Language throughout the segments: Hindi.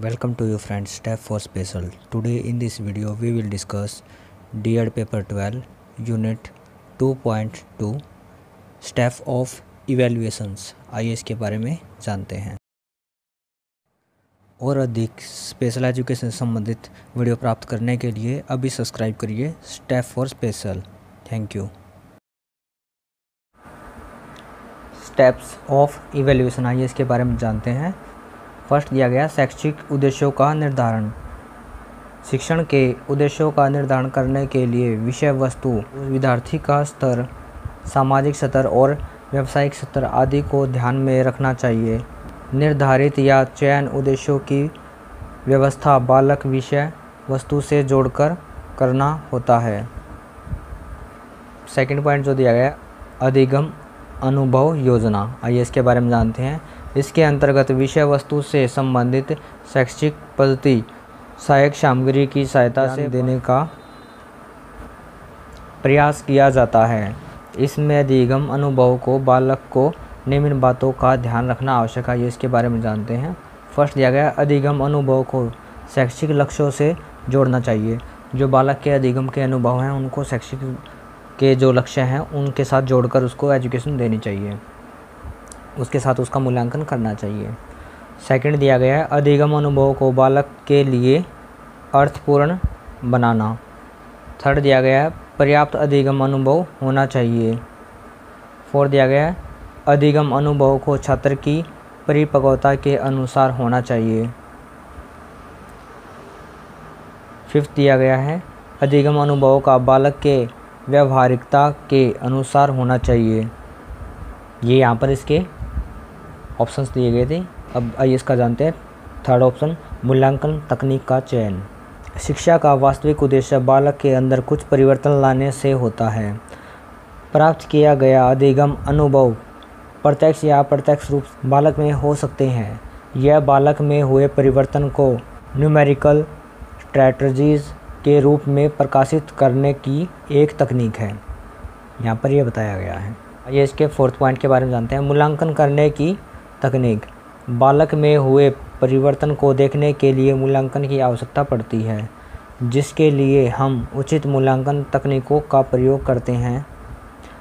Welcome to you friends, Step for Special. Today in this video we will discuss D.Ed Paper 12 Unit 2.2 Step of Evaluations. आइए इसके बारे में जानते हैं। और अधिक स्पेशल एजुकेशन से संबंधित वीडियो प्राप्त करने के लिए अभी सब्सक्राइब करिए step for special. Thank you. Steps of evaluation, आइए इसके बारे में जानते हैं। फर्स्ट दिया गया शैक्षिक उद्देश्यों का निर्धारण। शिक्षण के उद्देश्यों का निर्धारण करने के लिए विषय वस्तु, विद्यार्थी का स्तर, सामाजिक स्तर और व्यावसायिक स्तर आदि को ध्यान में रखना चाहिए। निर्धारित या चयन उद्देश्यों की व्यवस्था बालक विषय वस्तु से जोड़कर करना होता है। सेकंड पॉइंट जो दिया गया अधिगम अनुभव योजना, आइए इसके बारे में जानते हैं। इसके अंतर्गत विषय वस्तु से संबंधित शैक्षिक पद्धति सहायक सामग्री की सहायता से देने का प्रयास किया जाता है। इसमें अधिगम अनुभव को बालक को निम्न बातों का ध्यान रखना आवश्यक है, ये इसके बारे में जानते हैं। फर्स्ट दिया गया अधिगम अनुभव को शैक्षिक लक्ष्यों से जोड़ना चाहिए। जो बालक के अधिगम के अनुभव हैं उनको शैक्षिक के जो लक्ष्य हैं उनके साथ जोड़कर उसको एजुकेशन देनी चाहिए, उसके साथ उसका मूल्यांकन करना चाहिए। सेकंड दिया गया है अधिगम अनुभव को बालक के लिए अर्थपूर्ण बनाना। थर्ड दिया गया है पर्याप्त अधिगम अनुभव होना चाहिए। फोर्थ दिया गया है अधिगम अनुभव को छात्र की परिपक्वता के अनुसार होना चाहिए। फिफ्थ दिया गया है अधिगम अनुभव का बालक के व्यावहारिकता के अनुसार होना चाहिए। ये यहाँ पर इसके ऑप्शंस दिए गए थे। अब आइए इसका जानते हैं। थर्ड ऑप्शन मूल्यांकन तकनीक का चयन। शिक्षा का वास्तविक उद्देश्य बालक के अंदर कुछ परिवर्तन लाने से होता है। प्राप्त किया गया अधिगम अनुभव प्रत्यक्ष या अप्रत्यक्ष रूप से बालक में हो सकते हैं। यह बालक में हुए परिवर्तन को न्यूमेरिकल स्ट्रैटेजीज के रूप में प्रकाशित करने की एक तकनीक है, यहाँ पर यह बताया गया है। आइए इसके फोर्थ पॉइंट के बारे में जानते हैं। मूल्यांकन करने की तकनीक। बालक में हुए परिवर्तन को देखने के लिए मूल्यांकन की आवश्यकता पड़ती है, जिसके लिए हम उचित मूल्यांकन तकनीकों का प्रयोग करते हैं।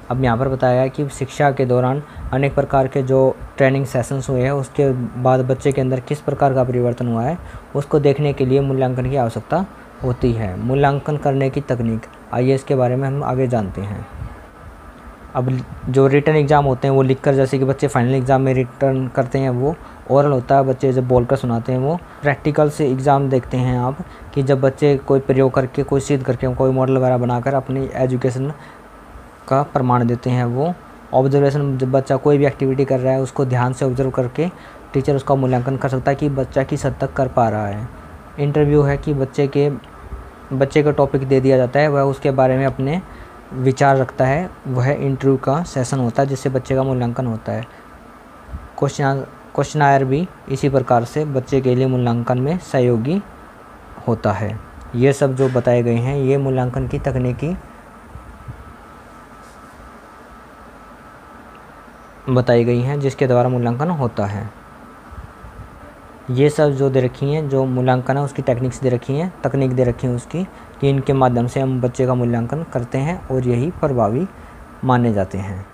अब यहाँ पर बताया है कि शिक्षा के दौरान अनेक प्रकार के जो ट्रेनिंग सेशंस हुए हैं उसके बाद बच्चे के अंदर किस प्रकार का परिवर्तन हुआ है उसको देखने के लिए मूल्यांकन की आवश्यकता होती है। मूल्यांकन करने की तकनीक, आइए इसके बारे में हम आगे जानते हैं। अब जो रिटन एग्ज़ाम होते हैं वो लिखकर, जैसे कि बच्चे फाइनल एग्ज़ाम में रिटर्न करते हैं वो ओरल होता है, बच्चे जब बोलकर सुनाते हैं वो प्रैक्टिकल से एग्ज़ाम देखते हैं आप कि जब बच्चे कोई प्रयोग करके, कोई सिद्ध करके, कोई मॉडल वगैरह बनाकर अपनी एजुकेशन का प्रमाण देते हैं। वो ऑब्जर्वेशन, जब बच्चा कोई भी एक्टिविटी कर रहा है उसको ध्यान से ऑब्जर्व करके टीचर उसका मूल्यांकन कर सकता है कि बच्चा किस हद तक कर पा रहा है। इंटरव्यू है कि बच्चे का टॉपिक दे दिया जाता है, वह उसके बारे में अपने विचार रखता है, वह इंटरव्यू का सेशन होता है जिससे बच्चे का मूल्यांकन होता है। क्वेश्चनायर भी इसी प्रकार से बच्चे के लिए मूल्यांकन में सहयोगी होता है। ये सब जो बताए गए हैं ये मूल्यांकन की तकनीकी बताई गई हैं जिसके द्वारा मूल्यांकन होता है। ये सब जो दे रखी हैं, जो मूल्यांकन है उसकी टेक्निक्स दे रखी हैं, तकनीक दे रखी हैं उसकी, कि इनके माध्यम से हम बच्चे का मूल्यांकन करते हैं और यही प्रभावी माने जाते हैं।